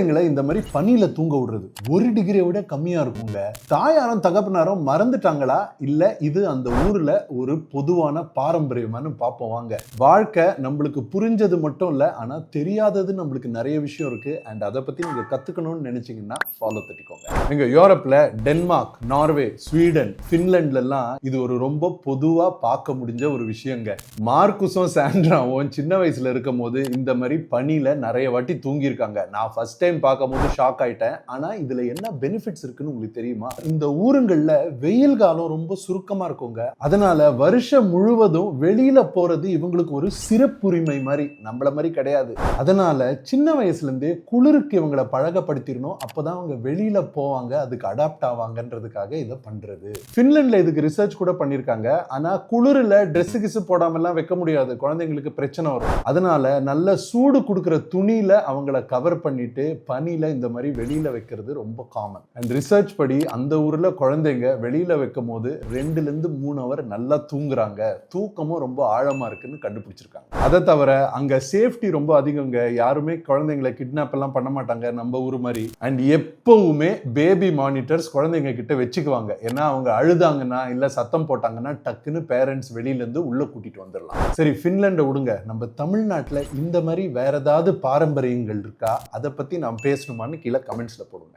குழந்தைங்களை இந்த மாதிரி பனியில தூங்க விடுறது 1 டிகிரியை விட கம்மியா இருக்குங்க. தாயாரும் தகப்பனாரும் மறந்துட்டாங்களா இல்ல இது அந்த ஊர்ல ஒரு பொதுவான பாரம்பரியமானு பார்ப்போம் வாங்க. வாழ்க்கை நம்மளுக்கு புரிஞ்சது மட்டும் இல்ல, ஆனா தெரியாதது நம்மளுக்கு நிறைய விஷயம் இருக்கு. அண்ட் அதை பத்தி நீங்க கத்துக்கணும்னு நினைச்சீங்கன்னா ஃபாலோ தட்டிக்கோங்க. நீங்க யூரோப்ல டென்மார்க், நார்வே, ஸ்வீடன், பின்லாண்ட்ல எல்லாம் இது ஒரு ரொம்ப பொதுவா பார்க்க முடிஞ்ச ஒரு விஷயங்க. மார்க்குஸும் சாண்ட்ராவும் சின்ன வயசுல இருக்கும் போது இந்த மாதிரி பனியில நிறைய வாட்டி தூங்கி இருக்காங்க. நான் ஃபர்ஸ்ட் டைம் பார்க்கும்போது ஷாக் ஆயிட்டேன். ஆனா இதுல என்ன பெனிஃபிட்ஸ் இருக்குன்னு உங்களுக்கு தெரியுமா? இந்த ஊருங்கள்ல வெயில் காலம் ரொம்ப சுருக்கமா இருக்குங்க. அதனால வருஷம் முழுவதும் வெளியில போறது இவங்களுக்கு ஒரு சிறப்புரிமை மாதிரி, நம்மள மாதிரி கிடையாது. அதனால சின்ன வயசுல இருந்தே குளிருக்கு இவங்களை பழகப்படுத்திடணும். அப்பதான் அவங்க வெளியில போவாங்க, அதுக்கு அடாப்ட் ஆவாங்கன்றதுக்காக இதை பண்றது. பின்லாண்ட்ல இதுக்கு ரிசர்ச் கூட பண்ணிருக்காங்க. ஆனா குளிர்ல ட்ரெஸ் கிஸ் போடாம எல்லாம் வைக்க முடியாது, குழந்தைங்களுக்கு பிரச்சனை வரும். அதனால நல்ல சூடு கொடுக்கிற துணியில அவங்கள கவர் பண்ணிட்டு பனியில இந்த மாதிரி வெளியில வைக்கிறது ரொம்ப காமன். அண்ட் ரிசர்ச் படி அந்த ஊர்ல குழந்தைங்க வெளியில வைக்கும் போது 2 to 3 hours நல்லா தூங்குறாங்க, தூக்கமும் ரொம்ப ஆழமா இருக்குன்னு கண்டுபிடிச்சிருக்காங்க. அதை தவிர அங்க சேஃப்டி ரொம்ப அதிகங்க. யாருமே குழந்தைங்களை கிட்னாப் எல்லாம் பண்ண மாட்டாங்க நம்ம ஊர் மாதிரி. அண்ட் எப்பவுமே பேபி மானிட்டர்ஸ் குழந்தைங்க கிட்ட வச்சுக்குவாங்க. ஏன்னா அவங்க அழுதாங்கன்னா இல்ல சத்தம் போட்டாங்கன்னா டக்குன்னு பேரண்ட்ஸ் வெளியில இருந்து உள்ள கூட்டிட்டு வந்துடலாம். சரி, பின்லாண்டை விடுங்க. நம்ம தமிழ்நாட்டுல இந்த மாதிரி வேற ஏதாவது பாரம்பரியங்கள் இருக்கா, அதை பத்தி நான் பேசணுமான்னு கீழே கமெண்ட்ஸ்ல போடுங்க.